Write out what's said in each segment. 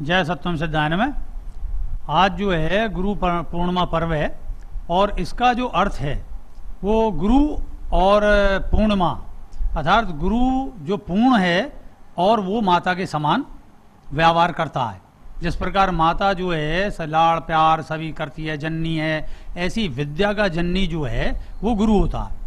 जय सत्यम सिद्धायन में। आज जो है गुरु पूर्णिमा पर्व है और इसका जो अर्थ है वो गुरु और पूर्णिमा अर्थात गुरु जो पूर्ण है और वो माता के समान व्यवहार करता है। जिस प्रकार माता जो है लाड़ प्यार सभी करती है, जननी है, ऐसी विद्या का जननी जो है वो गुरु होता है।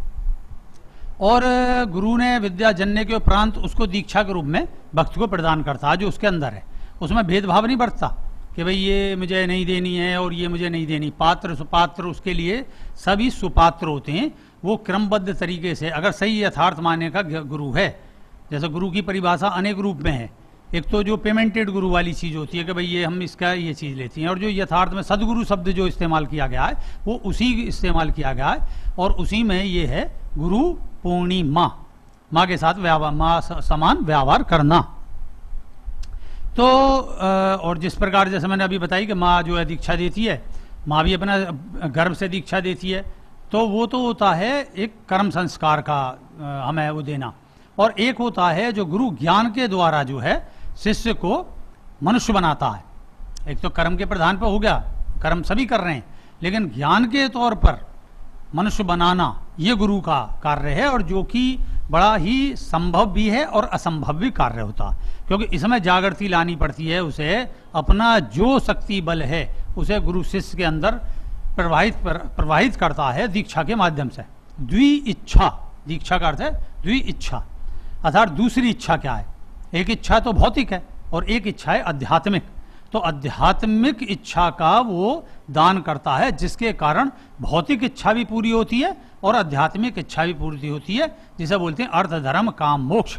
और गुरु ने विद्या जनने के उपरांत उसको दीक्षा के रूप में भक्त को प्रदान करता है जो उसके अंदर है। उसमें भेदभाव नहीं बरतता कि भाई ये मुझे नहीं देनी है और ये मुझे नहीं देनी। पात्र सुपात्र उसके लिए सभी सुपात्र होते हैं। वो क्रमबद्ध तरीके से अगर सही यथार्थ मानने का गुरु है, जैसे गुरु की परिभाषा अनेक रूप में है। एक तो जो पेमेंटेड गुरु वाली चीज़ होती है कि भाई ये हम इसका ये चीज़ लेती हैं, और जो यथार्थ में सदगुरु शब्द जो इस्तेमाल किया गया है वो उसी इस्तेमाल किया गया है और उसी में ये है गुरु पूर्णिमा, माँ के साथ व्यवहार, माँ समान व्यवहार करना। तो और जिस प्रकार जैसे मैंने अभी बताई कि माँ जो है दीक्षा देती है, माँ भी अपना गर्भ से दीक्षा देती है, तो वो तो होता है एक कर्म संस्कार का हमें वो देना। और एक होता है जो गुरु ज्ञान के द्वारा जो है शिष्य को मनुष्य बनाता है। एक तो कर्म के प्रधान पर हो गया, कर्म सभी कर रहे हैं, लेकिन ज्ञान के तौर पर मनुष्य बनाना ये गुरु का कार्य है और जो कि बड़ा ही संभव भी है और असंभव भी कार्य होता है, क्योंकि इसमें जागृति लानी पड़ती है। उसे अपना जो शक्ति बल है उसे गुरु शिष्य के अंदर प्रवाहित करता है दीक्षा के माध्यम से। द्वि इच्छा, दीक्षा का अर्थ है द्वि इच्छा, अर्थात दूसरी इच्छा क्या है? एक इच्छा तो भौतिक है और एक इच्छा है आध्यात्मिक। तो आध्यात्मिक इच्छा का वो दान करता है जिसके कारण भौतिक इच्छा भी पूरी होती है और आध्यात्मिक इच्छा भी पूरी होती है, जिसे बोलते हैं अर्थ धर्म काम मोक्ष।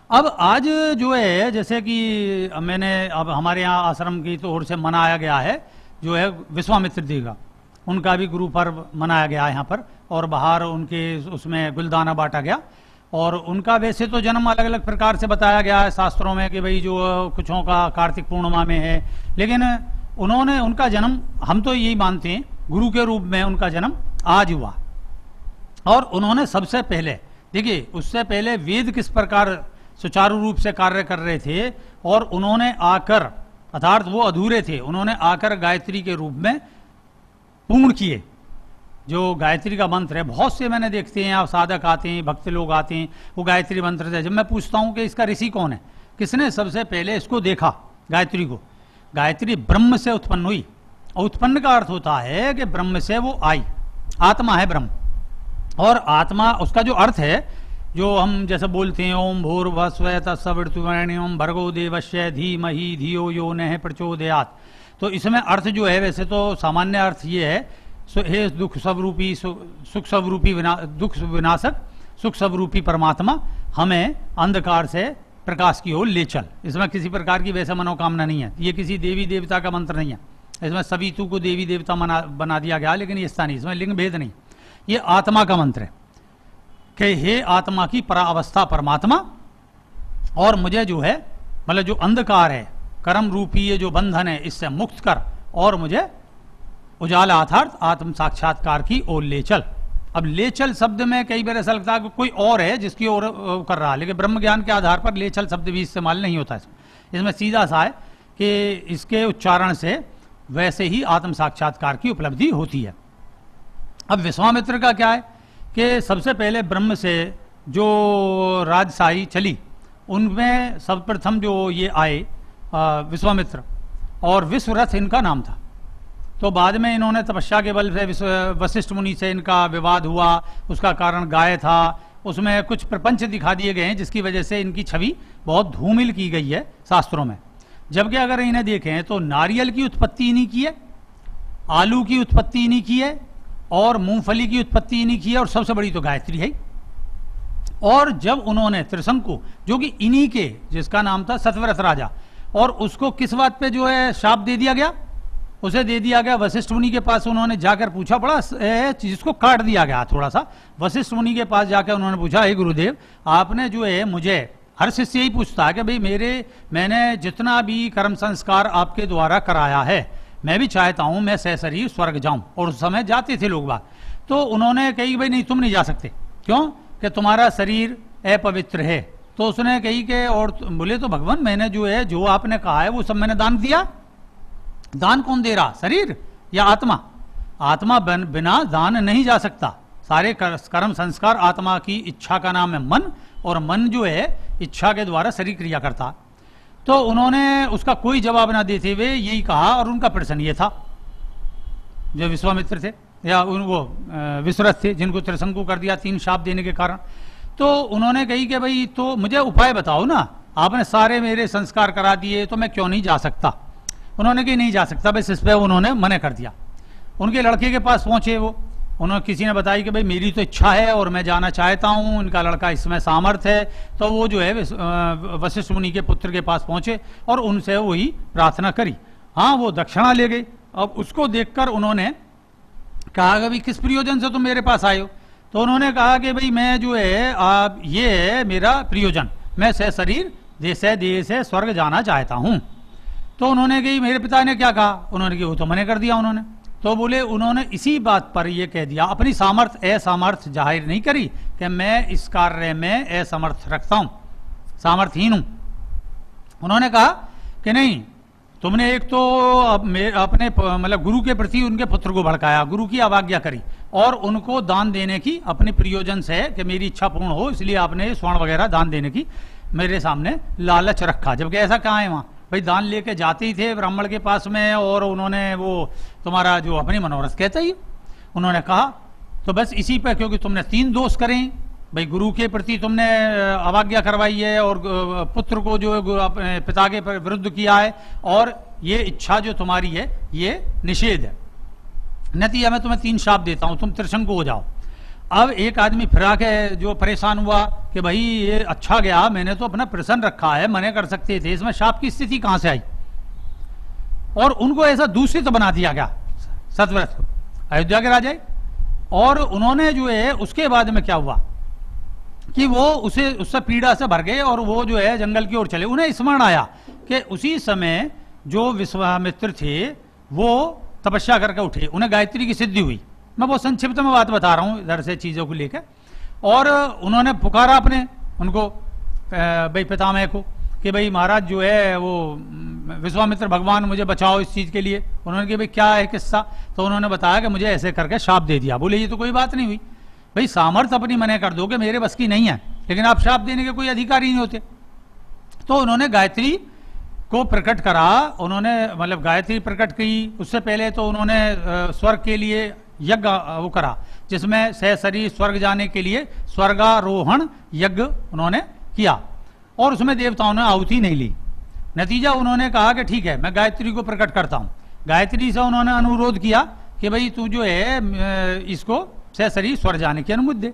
अब आज जो है जैसे कि मैंने अब हमारे यहाँ आश्रम की तो ओर से मनाया गया है जो है विश्वामित्र जी का, उनका भी गुरु पर्व मनाया गया यहाँ पर और बाहर उनके उसमें गुलदाना बांटा गया। और उनका वैसे तो जन्म अलग अलग प्रकार से बताया गया है शास्त्रों में कि भाई जो कुछों का कार्तिक पूर्णिमा में है, लेकिन उन्होंने उनका जन्म हम तो यही मानते हैं गुरु के रूप में उनका जन्म आज हुआ। और उन्होंने सबसे पहले देखिए, उससे पहले वेद किस प्रकार सुचारू रूप से कार्य कर रहे थे और उन्होंने आकर अर्थात वो अधूरे थे, उन्होंने आकर गायत्री के रूप में पूर्ण किए। जो गायत्री का मंत्र है, बहुत से मैंने देखते हैं आप साधक आते हैं, भक्त लोग आते हैं, वो गायत्री मंत्र से जब मैं पूछता हूं कि इसका ऋषि कौन है, किसने सबसे पहले इसको देखा गायत्री को, गायत्री ब्रह्म से उत्पन्न हुई। और उत्पन्न का अर्थ होता है कि ब्रह्म से वो आई, आत्मा है ब्रह्म। और आत्मा उसका जो अर्थ है जो हम जैसे बोलते हैं ओम भूर्भुवस्सुः तत्सवितुर्वरेण्यं भर्गो देवस्य धीमहि धियो यो नः प्रचोदयात्। तो इसमें अर्थ जो है वैसे तो सामान्य अर्थ ये है, हे दुख स्वरूपी सुख स्वरूपी दुख विनाशक सुख स्वरूपी परमात्मा हमें अंधकार से प्रकाश की ओर ले चल। इसमें किसी प्रकार की वैसे मनोकामना नहीं है, ये किसी देवी देवता का मंत्र नहीं है। इसमें सवितु को देवी देवता बना दिया गया, लेकिन ये स्थानीय, इसमें लिंग भेद नहीं, ये आत्मा का मंत्र है कि हे आत्मा की परावस्था परमात्मा, और मुझे जो है मतलब जो अंधकार है कर्म रूपी ये जो बंधन है इससे मुक्त कर और मुझे उजाला अर्थात आत्म साक्षात्कार की ओर ले चल। अब ले चल शब्द में कई बार ऐसा लगता है कि कोई और है जिसकी ओर कर रहा है, लेकिन ब्रह्म ज्ञान के आधार पर ले चल शब्द भी इस्तेमाल नहीं होता इसमें सीधा सा है कि इसके उच्चारण से वैसे ही आत्म साक्षात्कार की उपलब्धि होती है। अब विश्वामित्र का क्या है कि सबसे पहले ब्रह्म से जो राजशाही चली उनमें सर्वप्रथम जो ये आए विश्वामित्र, और विश्वरथ इनका नाम था। तो बाद में इन्होंने तपस्या के बल से वशिष्ठ मुनि से इनका विवाद हुआ, उसका कारण गाय था, उसमें कुछ प्रपंच दिखा दिए गए हैं जिसकी वजह से इनकी छवि बहुत धूमिल की गई है शास्त्रों में। जबकि अगर इन्हें देखें तो नारियल की उत्पत्ति इन्हीं की है, आलू की उत्पत्ति इन्हीं की है और मूंगफली की उत्पत्ति इन्हीं की है, और सबसे बड़ी तो गायत्री है। और जब उन्होंने त्रिशंकु जो कि इन्हीं के, जिसका नाम था सतव्रत राजा, और उसको किस बात पे जो है शाप दे दिया गया, उसे दे दिया गया वशिष्ठ मुनि के पास। उन्होंने जाकर पूछा, बड़ा जिसको काट दिया गया थोड़ा सा, वशिष्ठ मुनि के पास जाकर उन्होंने पूछा, हे गुरुदेव आपने जो है मुझे, हर शिष्य यही पूछता है कि भाई मैंने जितना भी कर्म संस्कार आपके द्वारा कराया है मैं भी चाहता हूं मैं सशरीर स्वर्ग जाऊं, और उस समय जाते थे लोग बात। तो उन्होंने कही भाई नहीं तुम नहीं जा सकते, क्यों कि तुम्हारा शरीर अपवित्र है, तो उसने कही कि और बोले तो भगवान मैंने जो है जो आपने कहा है वो सब मैंने दान दिया। दान कौन दे रहा, शरीर या आत्मा? आत्मा बिना दान नहीं जा सकता। सारे कर्म संस्कार आत्मा की इच्छा का नाम है मन, और मन जो है इच्छा के द्वारा शरीर क्रिया करता। तो उन्होंने उसका कोई जवाब ना देते हुए यही कहा, और उनका प्रश्न ये था, जो विश्वामित्र थे या वो विश्वरथ थे जिनको त्रिशंकु कर दिया 3 शाप देने के कारण, तो उन्होंने कही कि भाई तो मुझे उपाय बताओ ना, आपने सारे मेरे संस्कार करा दिए तो मैं क्यों नहीं जा सकता? उन्होंने कही नहीं जा सकता, बस इस पर उन्होंने मना कर दिया। उनके लड़के के पास पहुंचे वो, उन्होंने किसी ने बताया कि भाई मेरी तो इच्छा है और मैं जाना चाहता हूं, उनका लड़का इसमें सामर्थ है। तो वो जो है वशिष्ठ मुनि के पुत्र के पास पहुंचे और उनसे वही प्रार्थना करी। हाँ, वो दक्षिणा ले गई। अब उसको देखकर उन्होंने कहा कि भाई किस प्रयोजन से तुम मेरे पास आए हो? तो उन्होंने कहा कि भाई मैं जो है आप ये है मेरा प्रयोजन, मैं शरीर देश से स्वर्ग जाना चाहता हूं। तो उन्होंने कही मेरे पिता ने क्या कहा? उन्होंने कहा वो तो मना कर दिया उन्होंने। तो बोले उन्होंने इसी बात पर ये कह दिया, अपनी असामर्थ जाहिर नहीं करी कि मैं इस कार्य में असमर्थ रखता हूं, सामर्थहीन हूं। उन्होंने कहा कि नहीं, तुमने एक तो अपने मतलब गुरु के प्रति उनके पुत्र को भड़काया, गुरु की अवज्ञा करी, और उनको दान देने की अपने प्रयोजन से कि मेरी इच्छा पूर्ण हो इसलिए आपने स्वर्ण वगैरह दान देने की मेरे सामने लालच रखा। जबकि ऐसा कहाँ है वहां? भाई दान लेके जाते ही थे ब्राह्मण के पास में, और उन्होंने वो तुम्हारा जो अपनी मनोरथ कहता ही उन्होंने कहा। तो बस इसी पे, क्योंकि तुमने 3 दोष करें, भाई गुरु के प्रति तुमने अवज्ञा करवाई है, और पुत्र को जो अपने पिता के विरुद्ध किया है, और ये इच्छा जो तुम्हारी है ये निषेध है। नतीजा मैं तुम्हें 3 शाप देता हूं, तुम त्रिशंकु हो जाओ। अब एक आदमी फिरा के जो परेशान हुआ कि भाई ये अच्छा गया, मैंने तो अपना प्रश्न रखा है, मना कर सकते थे, इसमें शाप की स्थिति कहां से आई? और उनको ऐसा दूषित बना दिया गया सतव्रत को, अयोध्या के राजा। और उन्होंने जो है उसके बाद में क्या हुआ कि वो उससे पीड़ा से भर गए, और वो जो है जंगल की ओर चले। उन्हें स्मरण आया कि उसी समय जो विश्वामित्र थे वो तपस्या करके उठे, उन्हें गायत्री की सिद्धि हुई। मैं बहुत संक्षिप्त में बात बता रहा हूं इधर से चीजों को लेकर। और उन्होंने पुकारा अपने उनको भाई पितामह को कि भाई महाराज जो है वो विश्वामित्र भगवान मुझे बचाओ इस चीज के लिए। उन्होंने कहा भाई क्या है किस्सा? तो उन्होंने बताया कि मुझे ऐसे करके शाप दे दिया। बोले ये तो कोई बात नहीं हुई, भाई सामर्थ्य अपनी मना कर दोगे, मेरे बस की नहीं है, लेकिन आप शाप देने के कोई अधिकारी नहीं होते। तो उन्होंने गायत्री को प्रकट करा, उन्होंने मतलब गायत्री प्रकट की। उससे पहले तो उन्होंने स्वर्ग के लिए यज्ञ वो करा, जिसमें सहसरी स्वर्ग जाने के लिए स्वर्गारोहण यज्ञ उन्होंने किया, और उसमें देवताओं ने आहुति नहीं ली। नतीजा उन्होंने कहा कि ठीक है मैं गायत्री को प्रकट करता हूं। गायत्री से उन्होंने अनुरोध किया कि भाई तू जो है इसको सहसरी स्वर्ग जाने की अनुमति दे।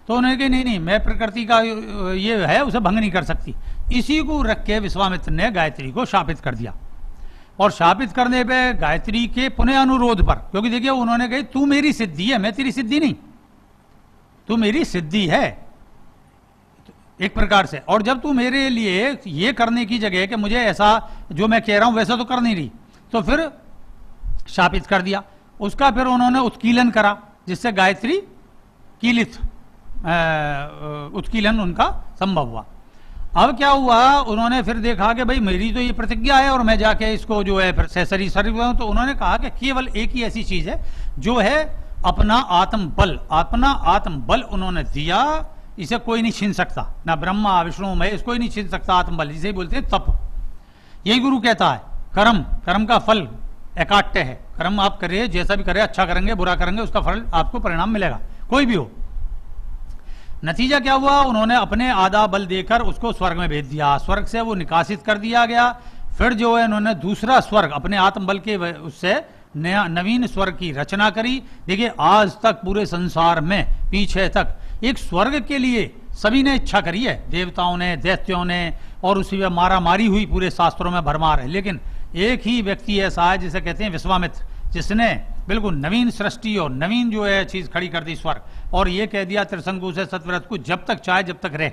तो उन्होंने कहा नहीं नहीं, मैं प्रकृति का ये है उसे भंग नहीं कर सकती। इसी को रख के विश्वामित्र ने गायत्री को शापित कर दिया, और शापित करने पे गायत्री के पुनः अनुरोध पर, क्योंकि देखिए उन्होंने कहा तू मेरी सिद्धि है, मैं तेरी सिद्धि नहीं, तू मेरी सिद्धि है एक प्रकार से, और जब तू मेरे लिए ये करने की जगह कि मुझे ऐसा जो मैं कह रहा हूं वैसा तो कर नहीं रही, तो फिर शापित कर दिया। उसका फिर उन्होंने उत्कीलन करा, जिससे गायत्री कीलित उत्कीलन उनका संभव हुआ। अब क्या हुआ, उन्होंने फिर देखा कि भाई मेरी तो ये प्रतिज्ञा है और मैं जाके इसको जो है फिर सहसरी स्वर्ग जाऊं। तो उन्होंने कहा कि केवल एक ही ऐसी चीज है जो है अपना आत्मबल उन्होंने दिया, इसे कोई नहीं छीन सकता, ना ब्रह्मा विष्णु महेश कोई नहीं छीन सकता आत्मबल, जिसे बोलते हैं तप। यही गुरु कहता है कर्म का फल एकाट्य है, कर्म आप करिए, जैसा भी करें, अच्छा करेंगे बुरा करेंगे उसका फल आपको परिणाम मिलेगा, कोई भी हो। नतीजा क्या हुआ, उन्होंने अपने आधा बल देकर उसको स्वर्ग में भेज दिया, स्वर्ग से वो निकासित कर दिया गया। फिर जो है उन्होंने दूसरा स्वर्ग अपने आत्मबल के उससे नया नवीन स्वर्ग की रचना करी। देखिए आज तक पूरे संसार में पीछे तक एक स्वर्ग के लिए सभी ने इच्छा करी है, देवताओं ने, दैत्यों ने, और उसी में मारा मारी हुई पूरे शास्त्रों में भरमार है। लेकिन एक ही व्यक्ति ऐसा है जिसे कहते हैं विश्वामित्र, जिसने बिल्कुल नवीन सृष्टि और नवीन जो है चीज खड़ी कर दी स्वर्ग, और ये कह दिया त्रिशंकु से सतव्रत को जब तक चाहे जब तक रहे।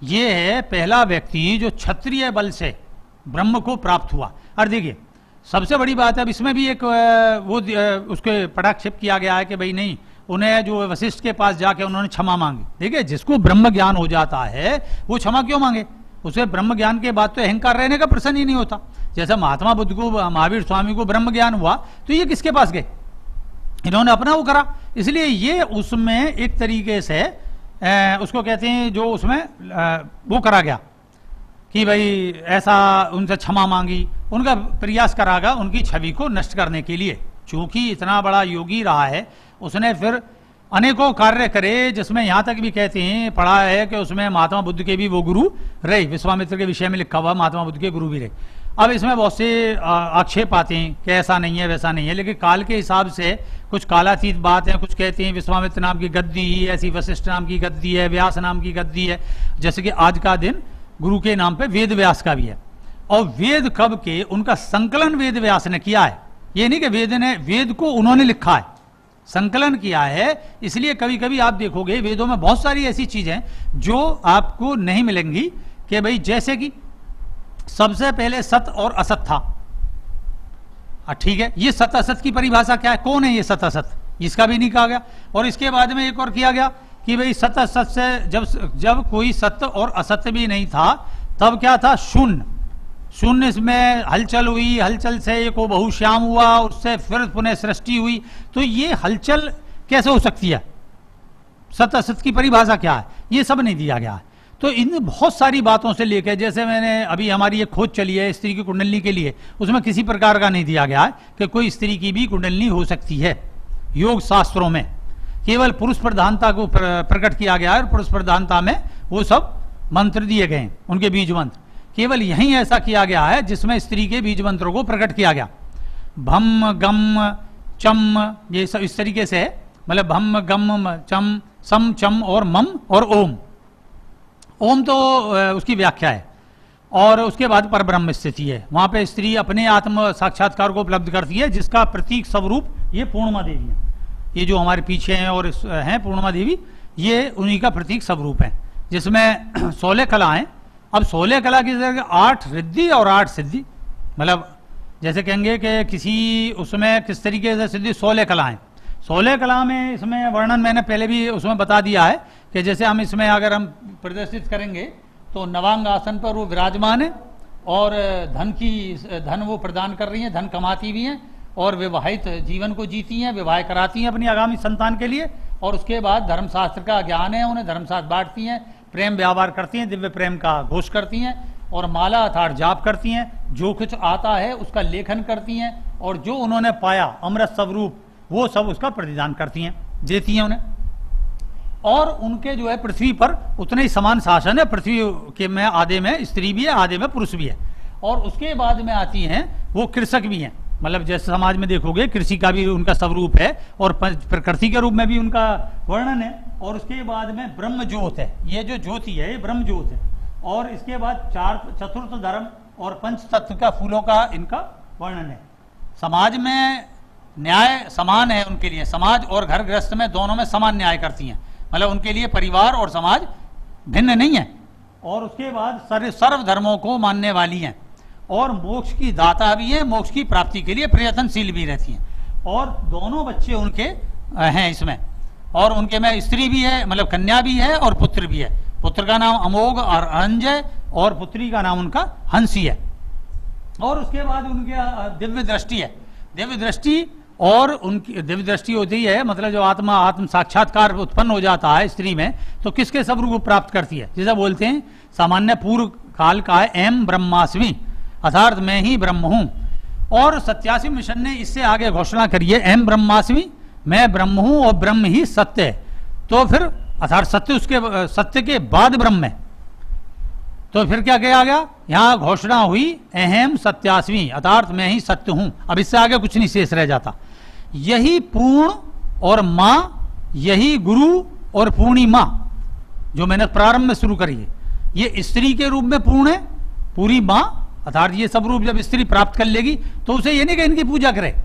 ये है पहला व्यक्ति जो क्षत्रिय बल से ब्रह्म को प्राप्त हुआ। और देखिए सबसे बड़ी बात है, अब इसमें भी एक वो उसके पटाक्षेप किया गया है कि भाई नहीं उन्हें जो वशिष्ठ के पास जाके उन्होंने क्षमा मांगी। देखिए, जिसको ब्रह्म ज्ञान हो जाता है वो क्षमा क्यों मांगे? उसे ब्रह्म ज्ञान के बाद तो अहंकार रहने का प्रश्न ही नहीं होता। जैसा महात्मा बुद्ध को, महावीर स्वामी को ब्रह्म ज्ञान हुआ तो ये किसके पास गए? इन्होंने अपना वो करा। इसलिए ये उसमें एक तरीके से उसको कहते हैं, जो उसमें वो करा गया कि भाई ऐसा उनसे क्षमा मांगी, उनका प्रयास करा गया उनकी छवि को नष्ट करने के लिए। चूंकि इतना बड़ा योगी रहा है, उसने फिर अनेकों कार्य करे, जिसमें यहां तक भी कहते हैं, पढ़ा है कि उसमें महात्मा बुद्ध के भी वो गुरु रहे। विश्वामित्र के विषय में लिखा हुआ महात्मा बुद्ध के गुरु भी रहे। अब इसमें बहुत से आक्षेप आते हैं कि ऐसा नहीं है, वैसा नहीं है, लेकिन काल के हिसाब से कुछ कालातीत बात है। कुछ कहते हैं विश्वामित्र नाम की गद्दी ही ऐसी, वशिष्ठ नाम की गद्दी है, व्यास नाम की गद्दी है। जैसे कि आज का दिन गुरु के नाम पे वेद व्यास का भी है। और वेद कब के, उनका संकलन वेद व्यास ने किया है। ये नहीं कि वेद को उन्होंने लिखा है, संकलन किया है। इसलिए कभी कभी आप देखोगे वेदों में बहुत सारी ऐसी चीजें जो आपको नहीं मिलेंगी कि भाई, जैसे कि सबसे पहले सत और असत था। ठीक है, ये सत असत की परिभाषा क्या है? कौन है ये सत असत? इसका भी नहीं कहा गया। और इसके बाद में एक और किया गया कि भाई सत असत से जब कोई सत्य और असत्य भी नहीं था, तब क्या था? शून्य। शून्य इसमें हलचल हुई, हलचल से एक वो बहुश्याम हुआ, उससे फिर पुनः सृष्टि हुई। तो ये हलचल कैसे हो सकती है? सत असत की परिभाषा क्या है? ये सब नहीं दिया गया है। तो इन बहुत सारी बातों से लेकर, जैसे मैंने अभी हमारी ये खोज चली है स्त्री की कुंडली के लिए, उसमें किसी प्रकार का नहीं दिया गया है कि कोई स्त्री की भी कुंडली हो सकती है। योग शास्त्रों में केवल पुरुष प्रधानता को प्रकट किया गया है, और पुरुष प्रधानता में वो सब मंत्र दिए गए हैं, उनके बीज मंत्र। केवल यही ऐसा किया गया है जिसमें स्त्री के बीज मंत्रों को प्रकट किया गया। भम गम चम, ये सब इस तरीके से, मतलब भम गम चम सम चम और मम और ओम। ओम तो उसकी व्याख्या है। और उसके बाद परब्रह्म स्थिति है, वहां पे स्त्री अपने आत्म साक्षात्कार को उपलब्ध करती है, जिसका प्रतीक स्वरूप ये पूर्णिमा देवी है। ये जो हमारे पीछे हैं और हैं पूर्णिमा देवी, ये उन्हीं का प्रतीक स्वरूप है, जिसमें 16 कलाएं। अब 16 कला की जगह 8 रिद्धि और 8 सिद्धि, मतलब जैसे कहेंगे कि किसी उसमें किस तरीके से सिद्धि, 16 कलाएं। 16 कला में इसमें वर्णन मैंने पहले भी उसमें बता दिया है कि जैसे हम इसमें अगर हम प्रदर्शित करेंगे तो नवांग आसन पर वो विराजमान है, और धन वो प्रदान कर रही हैं, धन कमाती भी हैं, और विवाहित जीवन को जीती हैं, विवाह कराती हैं अपनी आगामी संतान के लिए। और उसके बाद धर्मशास्त्र का ज्ञान है, उन्हें धर्मशास्त्र बांटती हैं, प्रेम व्यवहार करती हैं, दिव्य प्रेम का घोष करती हैं, और माला अर्थात जाप करती हैं। जो कुछ आता है उसका लेखन करती हैं, और जो उन्होंने पाया अमृत स्वरूप वो सब उसका प्रतिदान करती हैं, देती हैं उन्हें। और उनके जो है पृथ्वी पर उतने ही समान शासन है। पृथ्वी के में आधे में स्त्री भी है, आधे में पुरुष भी है। और उसके बाद में आती हैं वो कृषक भी हैं, मतलब जैसे समाज में देखोगे कृषि का भी उनका स्वरूप है, और प्रकृति के रूप में भी उनका वर्णन है। और उसके बाद में ब्रह्म ज्योत है, ये जो ज्योति है ये ब्रह्म ज्योत है। और इसके बाद चतुर्थ धर्म और पंच तत्व का फूलों का इनका वर्णन है। समाज में न्याय समान है उनके लिए, समाज और घर गृहस्थ में दोनों में समान न्याय करती हैं, मतलब उनके लिए परिवार और समाज भिन्न नहीं है। और उसके बाद सर्व धर्मों को मानने वाली हैं, और मोक्ष की दाता भी है, मोक्ष की प्राप्ति के लिए प्रयत्नशील भी रहती हैं। और दोनों बच्चे उनके हैं इसमें, और उनके में स्त्री भी है, मतलब कन्या भी है और पुत्र भी है। पुत्र का नाम अमोघ और अंजय, और पुत्री का नाम उनका हंसी है। और उसके बाद उनके दिव्य दृष्टि है। दिव्य दृष्टि, और उनकी दिव्य दृष्टि होती है, मतलब जो आत्म साक्षात्कार उत्पन्न हो जाता है स्त्री में, तो किसके स्वरूप को प्राप्त करती है? जैसा बोलते हैं सामान्य पूर्व काल का है एम ब्रह्मास्मि, अर्थात मैं ही ब्रह्म हूं। और 87 मिशन ने इससे आगे घोषणा करी है, एम ब्रह्मास्मि, मैं ब्रह्म हूं और ब्रह्म ही सत्य है। तो फिर अर्थात सत्य के बाद ब्रह्म है। तो फिर क्या कहा गया? यहां घोषणा हुई अहम सत्यास्मि, अर्थात मैं ही सत्य हूं। अब इससे आगे कुछ नहीं शेष रह जाता। यही पूर्ण और मां, यही गुरु और पूर्णिमा, जो मैंने प्रारंभ में शुरू करी है, ये स्त्री के रूप में पूर्ण है, पूरी मां, अर्थात ये सब रूप जब स्त्री प्राप्त कर लेगी तो उसे ये नहीं कि इनकी पूजा करे,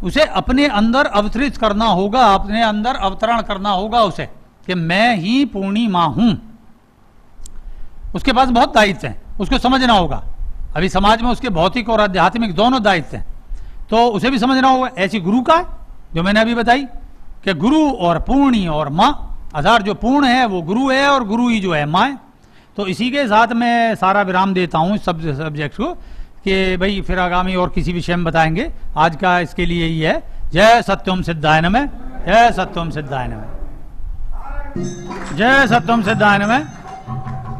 उसे अपने अंदर अवतरित करना होगा, अपने अंदर अवतरण करना होगा उसे, कि मैं ही पूर्णिमा हूं। उसके पास बहुत दायित्व हैं, उसको समझना होगा। अभी समाज में उसके भौतिक और आध्यात्मिक दोनों दायित्व हैं, तो उसे भी समझना होगा। ऐसी गुरु का है जो मैंने अभी बताई, कि गुरु और पूर्णी और माँ, अर्थात जो पूर्ण है वो गुरु है और गुरु ही जो है माँ है। तो इसी के साथ मैं सारा विराम देता हूँ इस सब्जेक्ट को, कि भाई फिर आगामी और किसी विषय में बताएंगे। आज का इसके लिए ही है। जय सत्यम सिद्धाय नमः, जय सत्यम सिद्धाय नमः, जय सत्यम सिद्धाय नमः।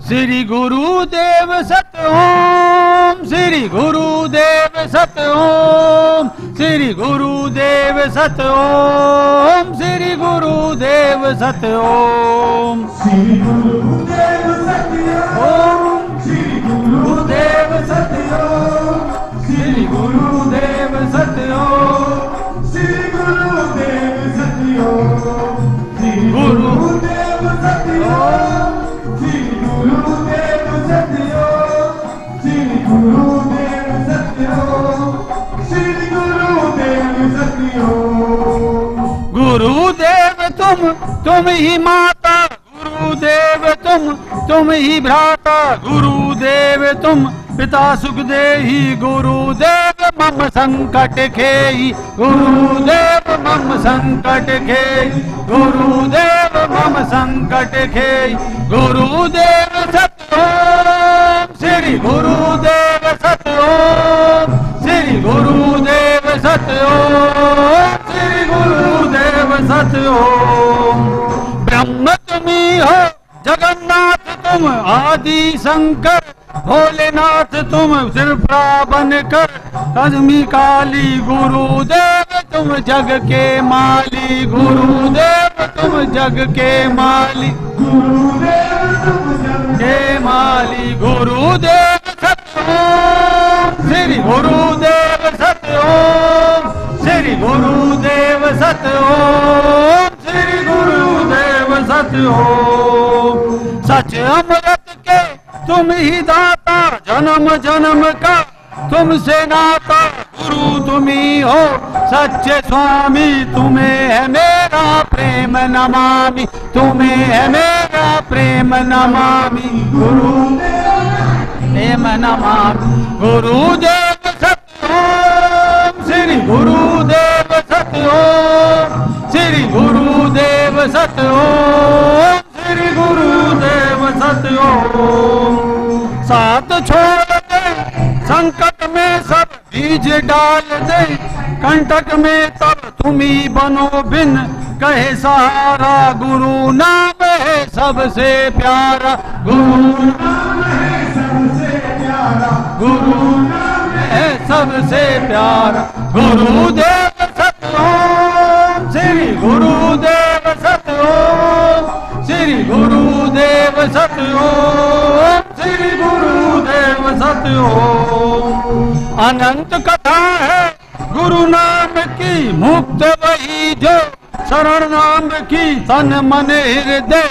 श्री गुरुदेव सत्य ओम, श्री गुरुदेव सत्य ओम, श्री गुरुदेव सत्य ओम, श्री गुरुदेव सत्य ओम, श्री गुरुदेव सत्य ओम, श्री गुरुदेव सत्य ओम, श्री गुरुदेव सत्य ओम, श्री गुरुदेव सत्य ओम, श्री गुरुदेव सत्य ओम, श्री गुरुदेव सत्य ओम, श्री गुरुदेव सत्य ओम, श्री गुरुदेव सत्य ओम। गुरुदेव तुम ही माता, गुरुदेव तुम ही भ्राता, गुरुदेव तुम पिता सुखदेही, गुरुदेव मम संकट खेई, गुरुदेव मम संकट खेई, गुरुदेव मम संकट खेई, गुरुदेव सत्य ओम, श्री गुरुदेव सत्य ओम, श्री गुरुदेव सत्य ओम, श्री गुरुदेव सत्य ओम। ब्रह्म तुम्ही हो, जगन्नाथ तुम आदि शंकर, भोलेनाथ तुम त्रिपुरा बनकर, अजमी काली, गुरुदेव तुम जग के माली, गुरुदेव तुम जग के माली, गुरुदेव तुम जग के माली, गुरुदेव सत्य ओम, श्री गुरुदेव सत्य ओम, श्री गुरुदेव सत्य ओम, श्री गुरुदेव सत्य ओम। सच अमृत के तुम ही दाता, जन्म जन्म का तुमसे नाता, गुरु तुम ही हो सच्चे स्वामी, तुम्हें है मेरा प्रेम नमामि, तुम्हें है मेरा प्रेम नमामि, प्रेम नमामि, गुरुदेव सत्य ओम, श्री गुरुदेव सत्य ओम, श्री गुरुदेव सत्य ओम, श्री गुरुदेव सत्य ओम। साथ छोड़ दे संकट में सब बीज डाल दे, कंटक में तब तुम ही बनो बिन कहे सहारा, गुरु नाम है सबसे प्यारा, गुरु नाम है सबसे प्यारा, गुरु नाम है सबसे प्यारा, गुरुदेव सत्य ओम, श्री गुरुदेव सत्य ओम, श्री गुरुदेव सत्य ओम, श्री गुरुदेव सत्य ओम। अनंत कथा है गुरु नाम की, मुक्त वही जो शरण नाम की, तन मन हृदय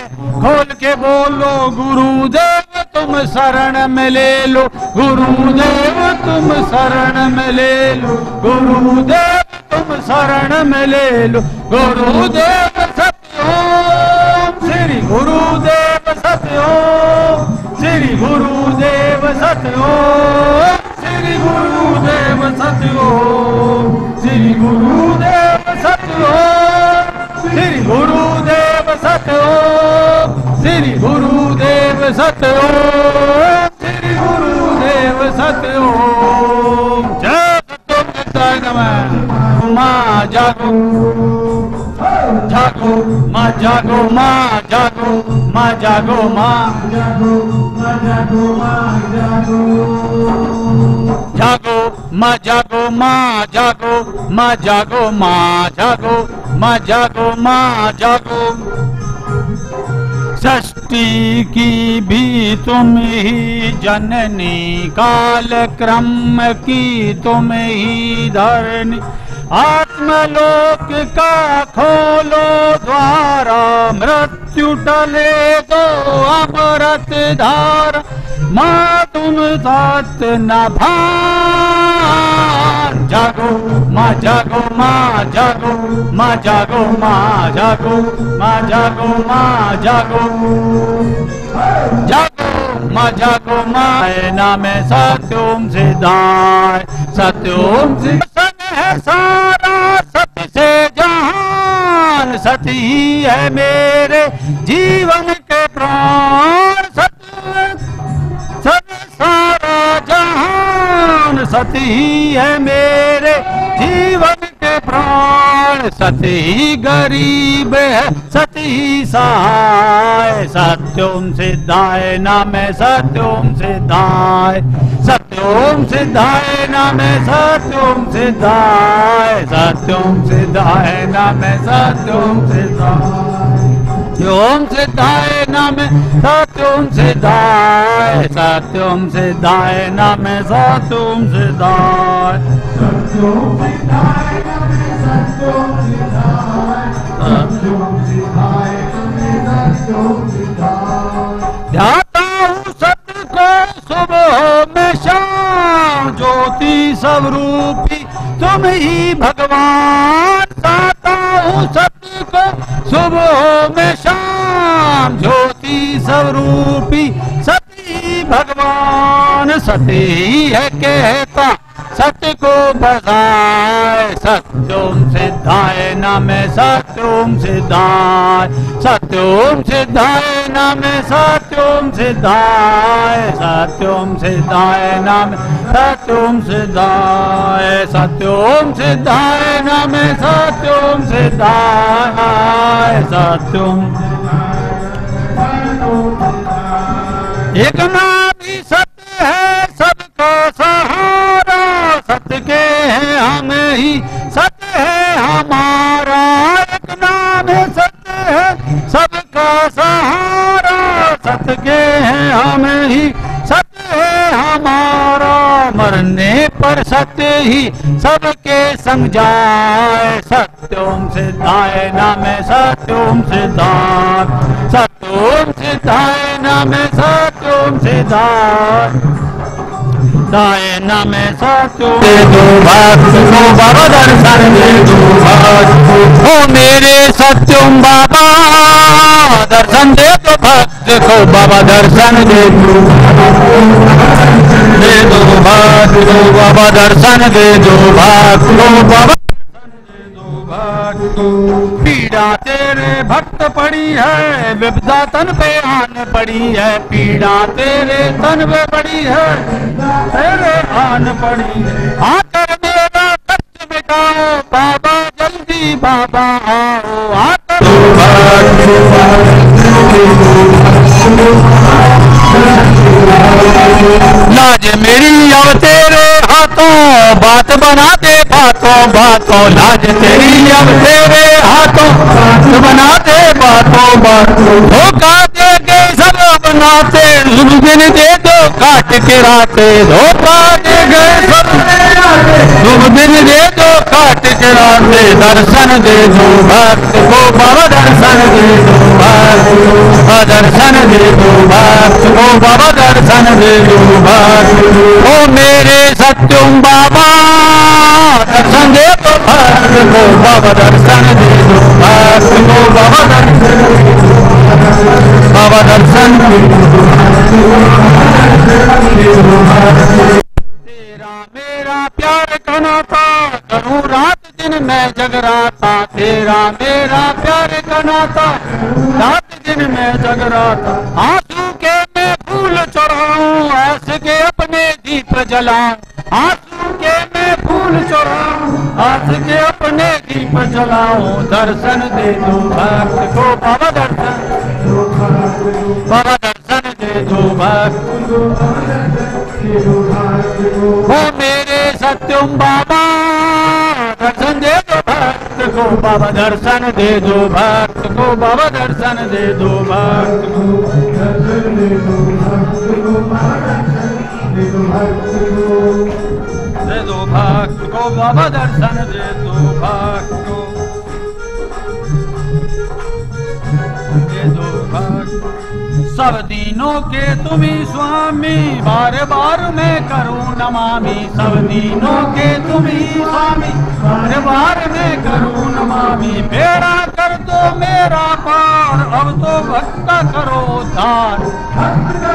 खोल के बोलो, गुरुदेव तुम शरण में ले लो, गुरुदेव तुम शरण में ले लो, गुरुदेव तुम शरण में ले लो, गुरुदेव सत्य ओम, श्री गुरुदेव सत्य ओम, श्री गुरुदेव सत्य ओम, श्री गुरुदेव सत्य ओम, श्री गुरुदेव सत्य ओम, श्री गुरुदेव सत्य ओम, श्री गुरुदेव सत्य ओम, श्री गुरुदेव सत्य ओम। जय सत्यम सिद्धाय नमः। माँ जागो, जागो माँ, जागो माँ, जागो माँ, जागो माँ, जागो माँ, जागो माँ, जागो, जागो माँ, जागो माँ, जागो माँ, जागो माँ, जागो माँ, जागो माँ, जागो। सृष्टि की भी तुम ही जननी, काल क्रम की तुम ही धरनी, आत्मलोक का खोलो द्वारा, मृत्यु टले दो अमृत धारा, माँ तुम तात न भान, जागो माँ, जागो माँ, जागो माँ, जागो माँ, जागो माँ, जागो माँ, जागो, जागो माँ, जागो माँ। नाम सत्योम सिद्धाय, सत्योम सिद्धाय है सारा सत्य से जहान, सत्य ही है मेरे जीवन के प्राण, सत्य सारा जहान, सत्य ही है मेरे जीवन के प्राण, सत्य ही गरीब है सत्य ही सहाय, सत्योम सिद्धाय नामे सत्योम सिद्धाय, सत्योम सिद्धाय नामे सत्योम सिद्धाय, सत्योम सिद्धाय नामे सत्योम सिद्धाय, ओम सिद्धाय नामे सत्योम सिद्धाय, सत्योम सिद्धाय नामे सत्योम सिद्धाय, सत्योम सिद्धाय नामे सत्योम सिद्धाय, सत्योम सिद्धाय नामे सत्योम सिद्धाय। ध्याता हूँ सत्य को सुबह में शाम, ज्योति स्वरूपी तुम ही भगवान, गाता हूँ सत्य को सुबह में शाम, ज्योति स्वरूपी सत्य ही भगवान, सत्य ही है कहता सत्य को बसाए, सत्योम सिद्धाय नामे सत्योम सिद्धाय, सत्योम सिद्धाय नामे सत्योम सिद्धाय, सत्योम सिद्धाय नामे सत्योम सिद्धाय, सत्योम सिद्धाय नामे सत्योम सिद्धाय, सत्योम एक नाम ही सत्य है सबका सहारा, सत्य के हैं हम ही सत्य है हमारा, एक नाम है सत्य है सबका सहारा, सत्य के हैं हम ही सत्य है हमारा, मरने पर सत्य ही सबके संग जाए, सत्योम सिद्धाय नामे सत्योम सिद्धाय, सत्योम सिद्धाय नामे सत्योम सिद्धाय, दाय नामे सत्योम दे दो भक्त को बाबा दर्शन दे दो भक्त को, मेरे सत्योम बाबा दर्शन दे दो भक्त को, बाबा दर्शन दे दो भक्त को, बाबा दर्शन दे दो भक्त को, बाबा पीड़ा तेरे भक्त पड़ी है, विपदा तन पे आन पड़ी है, पीड़ा तेरे तन पे पड़ी है, तेरे आन पड़ी है, आकर मेरा कष्ट मिटाओ बाबा जल्दी बाबा आओ, आकर लाज मेरी अब तेरे हाथों, बात बना दे बातों बातों, लाज तेरी अब तेरे हाथों, बात बना दे बातों बातों, धोखा दे के सब बनाते, दिन दे दो काट के राते, धोखा दे गए सब तुम दिन दे दो काट के राते, दर्शन दे दो भक्त को बाबा दर्शन दे दो भक्त को, दर्शन दे दो भक्त को बाबा दर्शन दे दो भक्त को, मेरे सत्योम बाबा दर्शन दे दो भक्त को, बाबा दर्शन दे दो भक्त को, बाबा दर्शन बाबा दर्शन तेरा मेरा प्यार का नाता, करूँ रात दिन मैं जगराता, तेरा मेरा प्यार का नाता, रात दिन मैं जगराता, आंसू के मैं फूल चढ़ाऊं, ऐसे के अपने दीप जलाऊं, आंसू के मैं फूल चढ़ाऊं, आंस के अपने दीप जलाऊं, दर्शन दे दो भक्त को बाबा दर्शन, बाबा दर्शन दे दो भक्त वो, मेरे सत्योम बाबा दर्शन दे दो भक्त को, बाबा दर्शन दे दो भक्त को, बाबा दर्शन दे दो भक्त को, दे दो भक्त को, बाबा दर्शन दे दो भक्त को, दे दो भक्त। सब दीनों के तुम ही स्वामी, बार बार मैं करूँ नमामि, सब दीनों के तुम ही स्वामी, बार बार मैं करूँ नमामि, बेड़ा कर दो मेरा पार, अब तो भक्त का करो उद्धार, भक्त का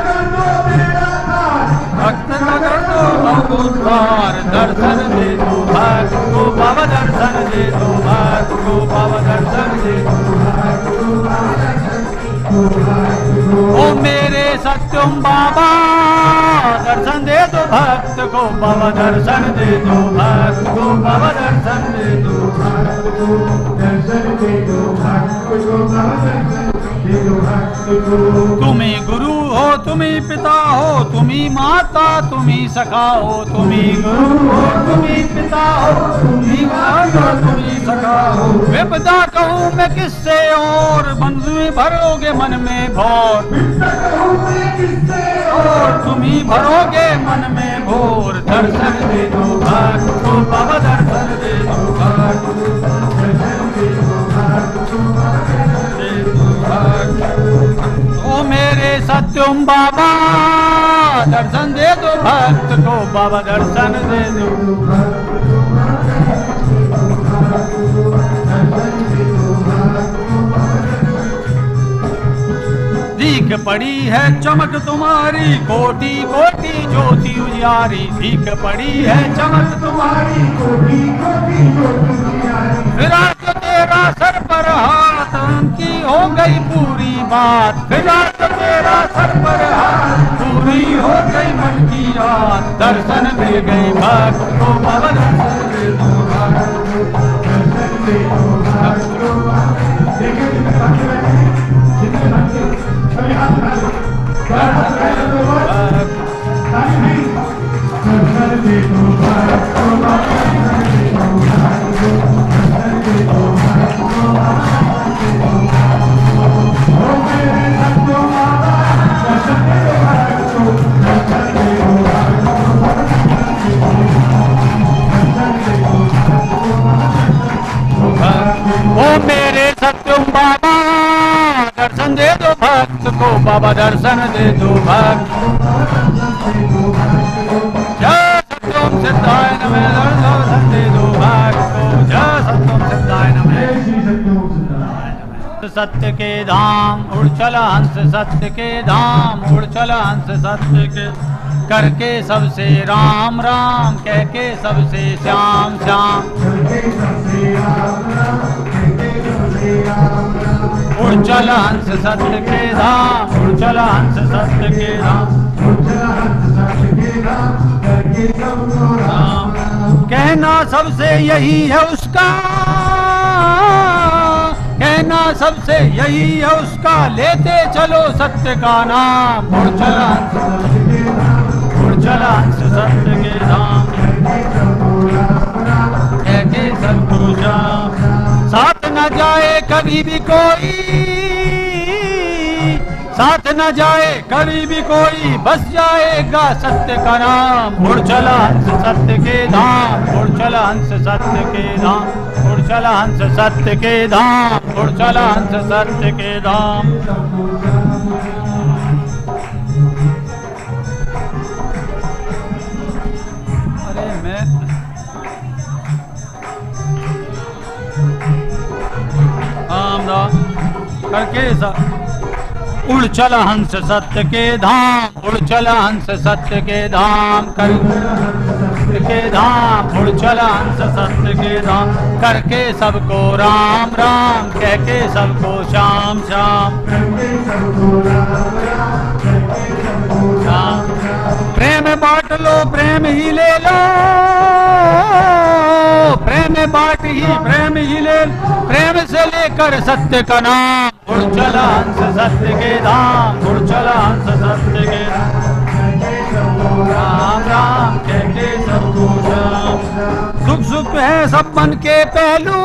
कर दो अब उद्धार, दर्शन दे दो भक्त को बाबा दर्शन दर्शन दे दो भक्त को बाबा दर्शन दे दो। ओ मेरे सत्यम बाबा दर्शन दे दो भक्त को बाबा दर्शन दे दो भक्त को बाबा दर्शन दे दो दर्शन दे दो भक्त को बाबा दर्शन दे दो भक्त को। तुम्ही गुरु हो तुम्ही पिता हो तुम्ही माता तुम्ही सखा हो तुम्ही गुरु हो तुम्ही पिता हो तुम्ही माता तुम्ही सखा हो। विपदा कहूँ मैं किससे और बंधु भरोगे मन में भोर और तुम्ही भरोगे मन में भोर। दर्शन दे दो भक्त को बाबा दर्शन दे दो भक्त दर्शन दे दो भक्त ओ मेरे सत्यम बाबा दर्शन दे दो भक्त को बाबा दर्शन दे दो। दीख पड़ी है चमक तुम्हारी कोटि कोटि ज्योति उजियारी। दीख पड़ी है चमक तुम्हारी कोटि कोटि ज्योति उजियारी। विराट तेरा सर पर हाथ की हो गई पूरी बात। विराट तेरा सर पर हाथ पूरी हो गई मन की बात। दर्शन दे गई भक्त को बाबा दर्शन दे दो दर्शन दे दो भक्त को बाबा। देखिए जितने भक्त सभी हाथ उठा दो दर्शन दे दो भक्त को बाबा दर्शन दे दो दर्शन दे दो भक्त को बाबा दर्शन दे दो। ओ मेरे सत्यम बाबा दर्शन दे दो भक्त को दर्शन दे दो भक्त को बाबा दर्शन दे दो दर्शन दे दो भक्त को बाबा। ओ मेरे सत्यम बाबा दर्शन दे दो भक्त को बाबा दर्शन दे दो भक्त। जय सत्यम सिद्धाय नमः दर्शन दे दो भक्त को। जय सत्यम सिद्धाय नमः। सत्य के धाम उड़ चला हंस सत्य के धाम उड़ चला हंस सत्य के करके सबसे राम राम कह के सबसे श्याम श्याम। उड़ चला हंस सत्य के धाम उड़ चला हंस सत्य के धाम कहना सबसे यही है उसका कहना सबसे यही है उसका लेते चलो सत्य का नाम। उड़ चला हंस सत्य के धाम कह के सबको साथ न जाए कभी भी कोई साथ न जाए कभी भी कोई बस जाएगा सत्य का नाम। उड़ चला हंस सत्य के धाम उड़ चला हंस सत्य के धाम उड़ चला हंस सत्य के धाम उड़ चला हंस सत्य के धाम। अरे मैं करके उड़ चला हंस सत्य के धाम उड़ चला हंस सत्य के धाम के धाम उड़ चला हंस सत्य के धाम करके सबको राम राम कह के सबको श्याम श्याम। प्रेम बांट लो प्रेम ही ले लो प्रेम बांट ही प्रेम ही ले प्रेम से लेकर सत्य का नाम। उड़ चला हंस सत्य के धाम उड़ चला हंस सत्य के राम राम कह के सबको श्याम। सुख सुख है सब मन के पहलू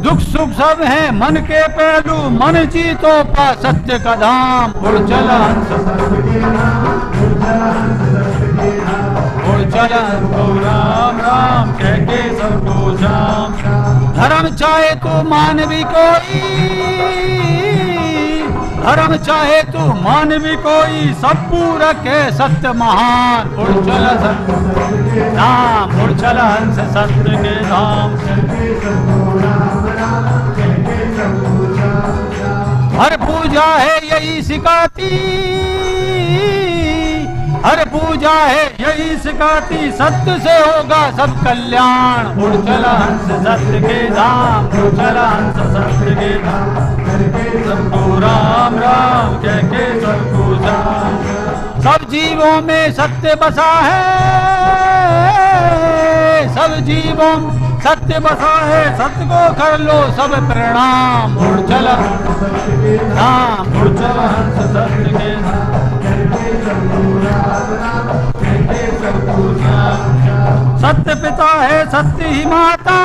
दुख सुख सब है मन के पहलू मन जीतो पा सत्य का धाम। उड़ चला हंस सत्य के धाम उड़ चला राम राम कह के सबको श्याम। धर्म चाहे तो मान भी कोई धर्म चाहे तो मान भी कोई सब पूरक है सत्य महान। उड़ चला सत्य धाम उड़ चला हंस सत्य के धाम हर पूजा है यही सिखाती हर पूजा है यही सिखाती, सत्य से होगा सब कल्याण। उड़ चला हंस सत्य के धाम, उड़ चला हंस सत्य के धाम, सबको राम राम कह के सबको राम। सब जीवों में सत्य बसा है, सब जीवों में सत्य बसा है, सत्य को कर लो सब प्रणाम। उड़ चला धाम, उड़ चला हंस सत्य के धाम, सत्य पिता है सत्य ही माता,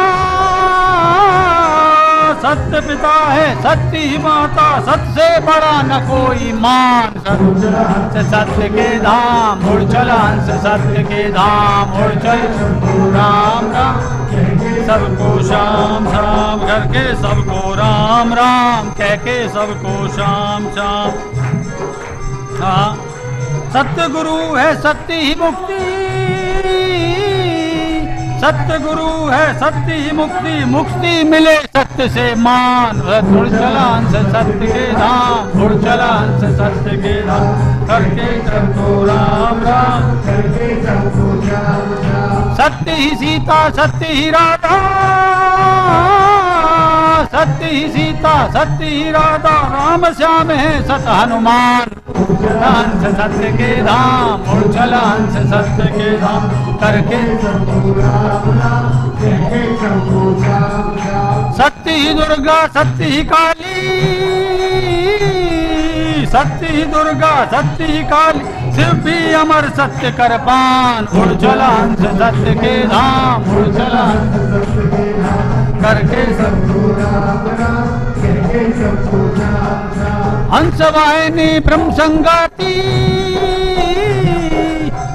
सत्य पिता है सत्य ही माता, सत्य से बड़ा न कोई मान। हंस सत्य के धाम, उड़ चला हंस सत्य के धाम, उड़ चल राम राम सबको शाम शाम करके सबको राम राम कह के सबको शाम शाम। हाँ, सत्य गुरु है सत्य ही मुक्ति, सत्य गुरु है सत्य ही मुक्ति, मुक्ति मिले सत्य से मान। उड़ चला हंस सत्य के धाम, उड़ चला हंस सत्य के धाम, करके सबको राम राम करके सबको राम राम। सत्य ही सीता सत्य ही राधा, सत्य ही सीता सत्य ही राधा, राम श्याम है सत हनुमान। हंस सत्य के धाम, उड़ चला हंस सत्य के धाम, करके सत्य ही दुर्गा सत्य ही काली, सत्य ही दुर्गा सत्य ही काली, शिव भी अमर सत्य कर पान। उड़ चला हंस सत्य के धाम, उड़ चला हंस सत्य के धाम, करके सबको राम राम करके सबको राम राम। हंस वाहिनी ब्रह्म संगाती,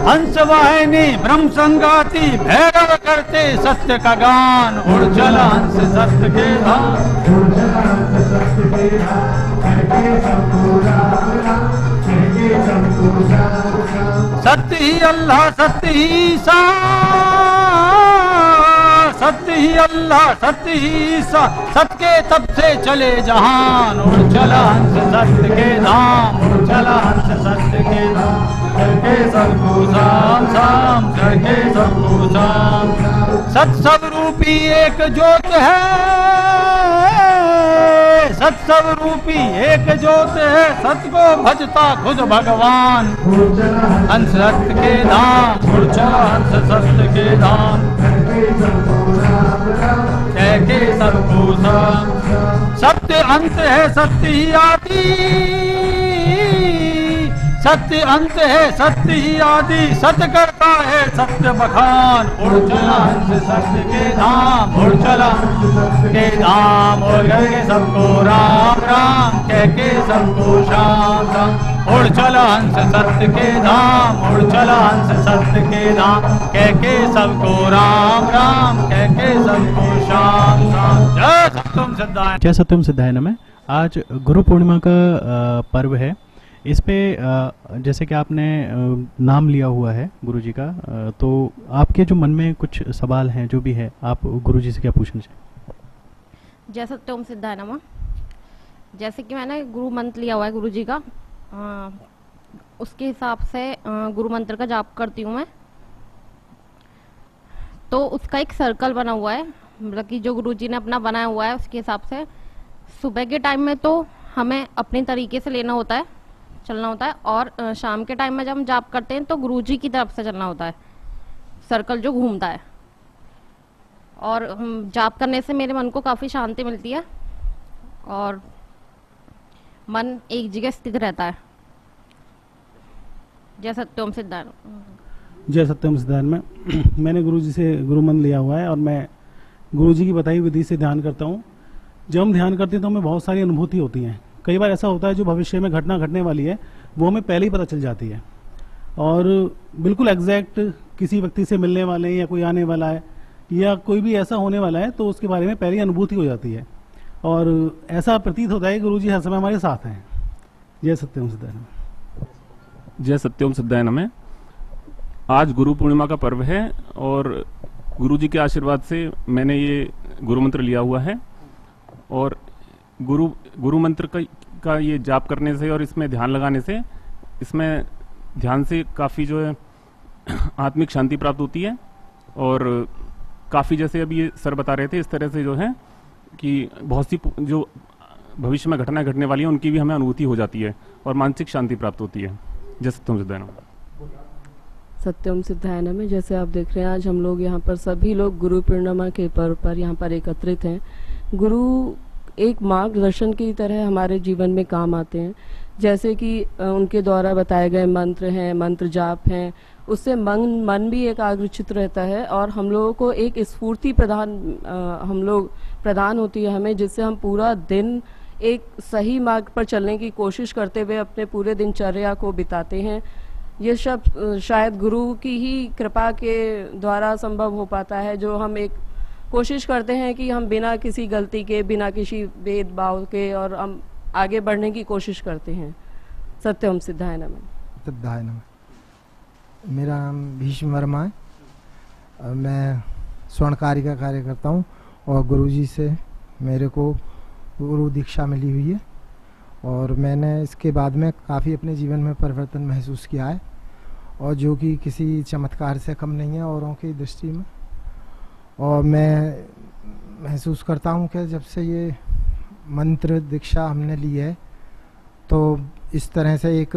हंस वाहिनी ब्रह्म संगाती, भैरव करते सत्य का गान। उड़ चला हंस सत्य के धाम, उड़ चला हंस सत्य के धाम, करके सबको राम राम करके सबको राम राम। सत्य ही अल्लाह सत्य ही ईसा, सत्य ही अल्लाह सत्य ही ईसा, सत्य के तब से चले जहान। उड़ चला हंस सत्य के धाम, उड़ चला हंस सत्य के धाम, करके सबको शाम शाम करके सबको शाम। सत्य सब रूपी एक ज्योत है, सत्य सब रूपी एक ज्योत है, सत्य को भजता खुद भगवान। हंस सत्य के धाम, उड़ चला हंस सत्य के धाम, कह के सबको शाम। सत्य अंत है सत्य ही आदि, सत्य अंत है सत्य ही आदि, सत्य करता है सत्य बखान। उड़ चला हंस सत्य के धाम, उड़ चला सत्य के धाम, उड़ करके सबको राम राम कह के सबको शाम शाम। उड़ चला हंस सत्य के धाम, उड़ चला हंस सत्य के धाम, कह के सबको राम राम कह के सबको शाम शाम। जय सत्यम सिद्धाय, जय सत्यम सिद्धाय नमः। आज गुरु पूर्णिमा का पर्व है। इस पे जैसे कि आपने नाम लिया हुआ है गुरुजी का, तो आपके जो मन में कुछ सवाल हैं जो भी है, आप गुरुजी से क्या पूछना चाहें? जय सत्यम सिद्धाय नमः। जैसे कि मैंने गुरु मंत्र लिया हुआ है गुरुजी का, उसके हिसाब से गुरु मंत्र का जाप करती हूँ मैं। तो उसका एक सर्कल बना हुआ है, मतलब कि जो गुरुजी ने अपना बनाया हुआ है उसके हिसाब से सुबह के टाइम में तो हमें अपने तरीके से लेना होता है, चलना होता है, और शाम के टाइम में जब हम जाप करते हैं तो गुरुजी की तरफ से चलना होता है, सर्कल जो घूमता है। और जाप करने से मेरे मन को काफ़ी शांति मिलती है और मन एक जगह स्थित रहता है। जय सत्यम सिद्धार्थ। जय सत्यम सिद्धार्थ में मैंने गुरुजी से गुरु मंत्र लिया हुआ है और मैं गुरुजी की बताई विधि से ध्यान करता हूँ। जब हम ध्यान करते हैं तो हमें बहुत सारी अनुभूति होती हैं। कई बार ऐसा होता है जो भविष्य में घटना घटने वाली है वो हमें पहले ही पता चल जाती है, और बिल्कुल एग्जैक्ट किसी व्यक्ति से मिलने वाले हैं या कोई आने वाला है या कोई भी ऐसा होने वाला है तो उसके बारे में पहले ही अनुभूति हो जाती है और ऐसा प्रतीत होता है कि गुरुजी हर समय हमारे साथ हैं। जय सत्यम सिद्धाय नमः। जय सत्यम सिद्धाय नमः। आज गुरु पूर्णिमा का पर्व है और गुरुजी के आशीर्वाद से मैंने ये गुरु मंत्र लिया हुआ है, और गुरु मंत्र का ये जाप करने से और इसमें ध्यान लगाने से इसमें ध्यान से काफ़ी जो है आत्मिक शांति प्राप्त होती है, और काफ़ी जैसे अभी ये सर बता रहे थे इस तरह से जो है कि बहुत सी जो भविष्य में घटनाएं घटने वाली हैं उनकी भी हमें अनुभूति हो जाती है और मानसिक शांति प्राप्त होती है। जय सत्यम सिद्धाय नमः। सत्यम सिद्धाय नमः। जैसे आप देख रहे हैं आज हम लोग यहाँ पर सभी लोग गुरु पूर्णिमा के पर्व पर यहाँ पर एकत्रित हैं। गुरु एक मार्गदर्शन की तरह हमारे जीवन में काम आते हैं, जैसे कि उनके द्वारा बताए गए मंत्र हैं, मंत्र जाप हैं, उससे मन भी एकाग्रचित रहता है और हम लोगों को एक स्फूर्ति प्रदान होती है हमें, जिससे हम पूरा दिन एक सही मार्ग पर चलने की कोशिश करते हुए अपने पूरे दिनचर्या को बिताते हैं। ये सब शायद गुरु की ही कृपा के द्वारा संभव हो पाता है, जो हम एक कोशिश करते हैं कि हम बिना किसी गलती के, बिना किसी भेदभाव के और हम आगे बढ़ने की कोशिश करते हैं। सत्यम सिद्धाय नमः। सिद्धाय नमः। मेरा नाम भीष्म वर्मा है। मैं स्वर्णकारी का कार्य करता हूँ और गुरुजी से मेरे को गुरु दीक्षा मिली हुई है और मैंने इसके बाद में काफ़ी अपने जीवन में परिवर्तन महसूस किया है, और जो कि किसी चमत्कार से कम नहीं है औरों की दृष्टि में। और मैं महसूस करता हूँ कि जब से ये मंत्र दीक्षा हमने ली है तो इस तरह से एक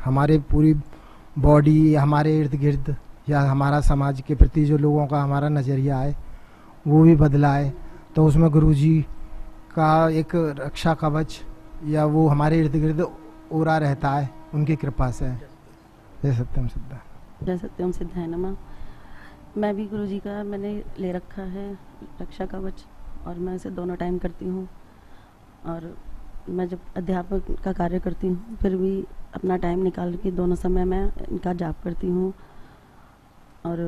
हमारे पूरी बॉडी, हमारे इर्द गिर्द या हमारा समाज के प्रति जो लोगों का हमारा नज़रिया है वो भी बदला है। तो उसमें गुरुजी का एक रक्षा कवच या वो हमारे इर्द गिर्द ओरा रहता है, उनकी कृपा से। जय सत्यम सिद्धाय। जय सत्यम सिद्धाय नमः। मैं भी गुरुजी का मैंने ले रखा है रक्षा कवच, और मैं इसे दोनों टाइम करती हूँ। और मैं जब अध्यापक का कार्य करती हूँ फिर भी अपना टाइम निकाल के दोनों समय मैं इनका जाप करती हूँ, और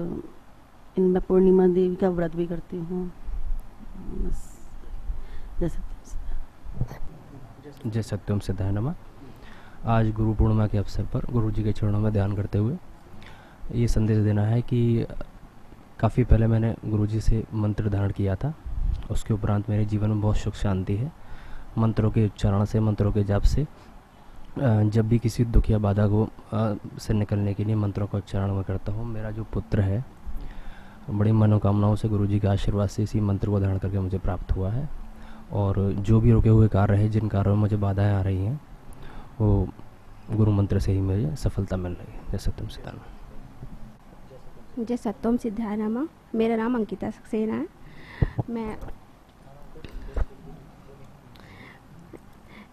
इनमें पूर्णिमा देवी का व्रत भी करती हूँ। जय सत्यम सिद्धाय नमः। आज गुरु पूर्णिमा के अवसर पर गुरु जी के चरणों में ध्यान करते हुए ये संदेश देना है कि काफ़ी पहले मैंने गुरु जी से मंत्र धारण किया था, उसके उपरांत मेरे जीवन में बहुत सुख शांति है। मंत्रों के उच्चारण से, मंत्रों के जाप से, जब भी किसी दुख या बाधा को से निकलने के लिए मंत्रों का उच्चारण मैं करता हूँ। मेरा जो पुत्र है बड़ी मनोकामनाओं से गुरु जी के आशीर्वाद से इसी मंत्र को धारण करके मुझे प्राप्त हुआ है, और जो भी रुके हुए कार्य है, जिन कार्यों में मुझे बाधाएं आ रही हैं, वो गुरु मंत्र से ही मुझे सफलता मिल रही है। जय सत्यम सिद्धाय नमः। जय सत्यम सिद्धाय नमः। मेरा नाम अंकिता सक्सेना है।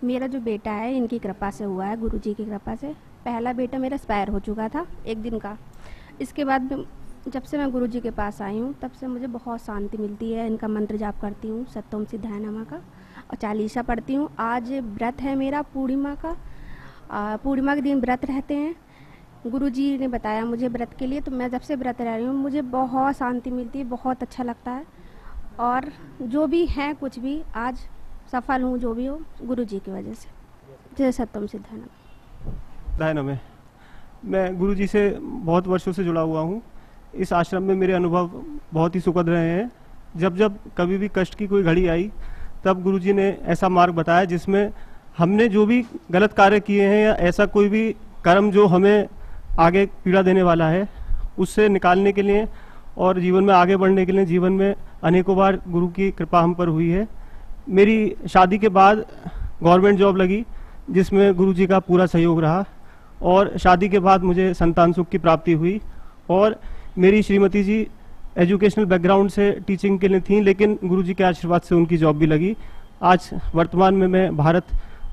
मेरा जो बेटा है इनकी कृपा से हुआ है, गुरुजी की कृपा से। पहला बेटा मेरा एक्सपायर हो चुका था 1 दिन का। इसके बाद जब से मैं गुरुजी के पास आई हूँ तब से मुझे बहुत शांति मिलती है। इनका मंत्र जाप करती हूँ सत्यम सिद्धाय नमः का, और चालीसा पढ़ती हूँ। आज व्रत है मेरा पूर्णिमा का। पूर्णिमा के दिन व्रत रहते हैं, गुरुजी ने बताया मुझे व्रत के लिए, तो मैं जब से व्रत रह रही हूँ मुझे बहुत शांति मिलती है, बहुत अच्छा लगता है। और जो भी है कुछ भी आज सफल हूँ, जो भी हो गुरुजी की वजह से। जय सत्यम सिद्धाय नमः। मैं गुरुजी से बहुत वर्षों से जुड़ा हुआ हूँ। इस आश्रम में मेरे अनुभव बहुत ही सुखद रहे हैं। जब जब कभी भी कष्ट की कोई घड़ी आई तब गुरुजी ने ऐसा मार्ग बताया जिसमें हमने जो भी गलत कार्य किए हैं या ऐसा कोई भी कर्म जो हमें आगे पीड़ा देने वाला है उससे निकालने के लिए और जीवन में आगे बढ़ने के लिए जीवन में अनेकों बार गुरु की कृपा हम पर हुई है। मेरी शादी के बाद गवर्नमेंट जॉब लगी जिसमें गुरुजी का पूरा सहयोग रहा, और शादी के बाद मुझे संतान सुख की प्राप्ति हुई। और मेरी श्रीमती जी एजुकेशनल बैकग्राउंड से टीचिंग के लिए थी, लेकिन गुरुजी के आशीर्वाद से उनकी जॉब भी लगी। आज वर्तमान में मैं भारत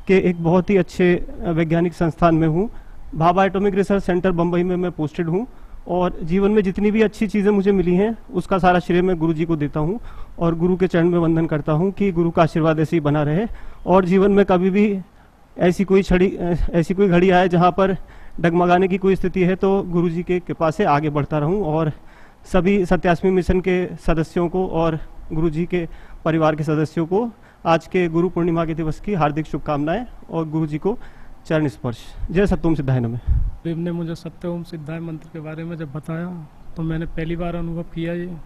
के एक बहुत ही अच्छे वैज्ञानिक संस्थान में हूँ। Bhabha atomic research centre Bombay में मैं पोस्टेड हूँ, और जीवन में जितनी भी अच्छी चीज़ें मुझे मिली हैं उसका सारा श्रेय मैं गुरुजी को देता हूँ, और गुरु के चरण में वंदन करता हूँ कि गुरु का आशीर्वाद ऐसे ही बना रहे, और जीवन में कभी भी ऐसी कोई घड़ी आए जहाँ पर डगमगाने की कोई स्थिति है तो गुरुजी के कृपा से आगे बढ़ता रहूं। और सभी सत्यास्मी मिशन के सदस्यों को और गुरुजी के परिवार के सदस्यों को आज के गुरु पूर्णिमा के दिवस की हार्दिक शुभकामनाएं और गुरुजी को चरण स्पर्श। जय सत्यम सिद्धाय नमः। देव ने मुझे सत्यम सिद्धाय मंत्र के बारे में जब बताया तो मैंने पहली बार अनुभव किया ये।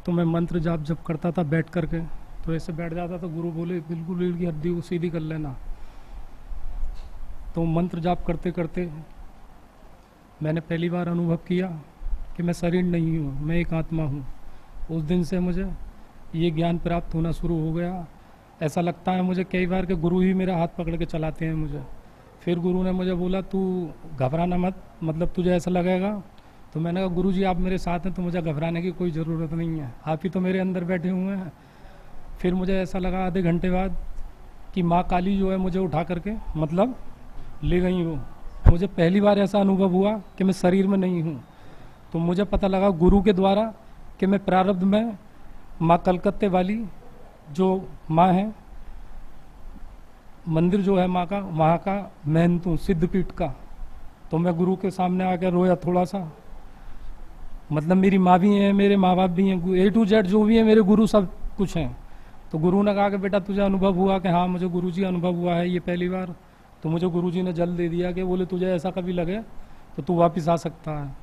तो मैं मंत्र जाप जब करता था बैठ करके, तो ऐसे बैठ जाता तो गुरु बोले बिल्कुल रीढ़ की हड्डी को सीधी कर लेना। तो मंत्र जाप करते करते मैंने पहली बार अनुभव किया कि मैं शरीर नहीं हूँ, मैं एक आत्मा हूँ। उस दिन से मुझे ये ज्ञान प्राप्त होना शुरू हो गया। ऐसा लगता है मुझे कई बार कि गुरु ही मेरा हाथ पकड़ के चलाते हैं मुझे। फिर गुरु ने मुझे बोला तू घबराना मत, मतलब तुझे ऐसा लगेगा। तो मैंने कहा गुरु जी आप मेरे साथ हैं तो मुझे घबराने की कोई ज़रूरत नहीं है, आप ही तो मेरे अंदर बैठे हुए हैं। फिर मुझे ऐसा लगा आधे घंटे बाद कि माँ काली जो है मुझे उठा करके मतलब ले गई वो। मुझे पहली बार ऐसा अनुभव हुआ कि मैं शरीर में नहीं हूँ। तो मुझे पता लगा गुरु के द्वारा कि मैं प्रारब्ध में माँ कलकत्ते वाली जो माँ है, मंदिर जो है माँ का, वहाँ का महंत हूँ सिद्धपीठ का। तो मैं गुरु के सामने आकर रोया थोड़ा सा। मतलब मेरी माँ भी है, मेरे माँ बाप भी हैं, A to Z जो भी है मेरे गुरु सब कुछ हैं। तो गुरु ने कहा कि बेटा तुझे अनुभव हुआ कि हाँ मुझे गुरुजी अनुभव हुआ है ये पहली बार। तो मुझे गुरुजी ने जल दे दिया कि बोले तुझे ऐसा कभी लगे तो तू वापस आ सकता है।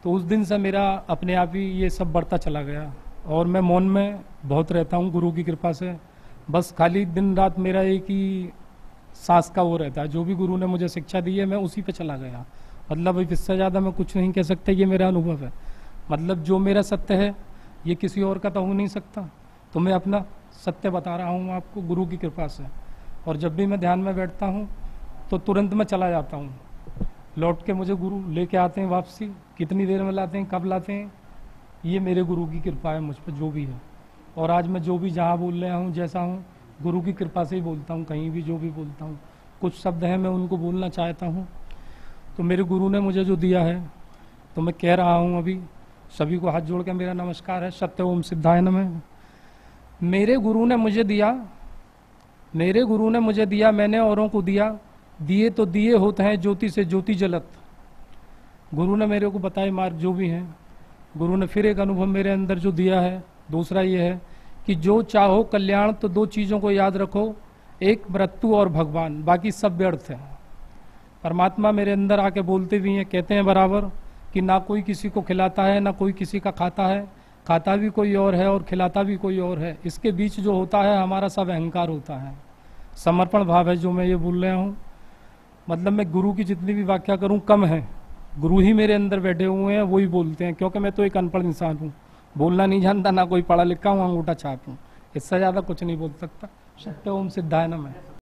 तो उस दिन से मेरा अपने आप ही ये सब बढ़ता चला गया और मैं मौन में बहुत रहता हूँ गुरु की कृपा से। बस खाली दिन रात मेरा एक ही सांस का वो रहता है, जो भी गुरु ने मुझे शिक्षा दी है मैं उसी पे चला गया। मतलब इससे ज़्यादा मैं कुछ नहीं कह सकता, ये मेरा अनुभव है। मतलब जो मेरा सत्य है ये किसी और का तो हो नहीं सकता, तो मैं अपना सत्य बता रहा हूँ आपको गुरु की कृपा से। और जब भी मैं ध्यान में बैठता हूँ तो तुरंत मैं चला जाता हूँ, लौट के मुझे गुरु लेके आते हैं वापसी। कितनी देर में लाते हैं, कब लाते हैं, ये मेरे गुरु की कृपा है मुझ पर जो भी है। और आज मैं जो भी जहाँ बोल रहा हूँ जैसा हूँ गुरु की कृपा से ही बोलता हूँ, कहीं भी जो भी बोलता हूँ। कुछ शब्द हैं मैं उनको बोलना चाहता हूँ। तो मेरे गुरु ने मुझे जो दिया है तो मैं कह रहा हूँ अभी सभी को हाथ जोड़ के मेरा नमस्कार है। सत्य ओम सिद्धाय नमः। मेरे गुरु ने मुझे दिया, मेरे गुरु ने मुझे दिया, मैंने औरों को दिया। दिए तो दिए होते हैं ज्योति से ज्योति जलत। गुरु ने मेरे को बताए मार्ग जो भी हैं। गुरु ने फिर एक अनुभव मेरे अंदर जो दिया है दूसरा ये है कि जो चाहो कल्याण तो दो चीज़ों को याद रखो, एक मृत्यु और भगवान, बाकी सब व्यर्थ है। परमात्मा मेरे अंदर आके बोलते भी हैं, कहते हैं बराबर कि ना कोई किसी को खिलाता है ना कोई किसी का खाता है, खाता भी कोई और है और खिलाता भी कोई और है। इसके बीच जो होता है हमारा सब अहंकार होता है, समर्पण भाव है जो मैं ये बोल रहा हूँ। मतलब मैं गुरु की जितनी भी व्याख्या करूँ कम है, गुरु ही मेरे अंदर बैठे हुए हैं, वही बोलते हैं। क्योंकि मैं तो एक अनपढ़ इंसान हूँ, बोलना नहीं जानता, ना कोई पढ़ा लिखा हूँ, अंगूठा छाप हूँ, इससे ज़्यादा कुछ नहीं बोल सकता। सत्य ओम सिद्धाय नमः।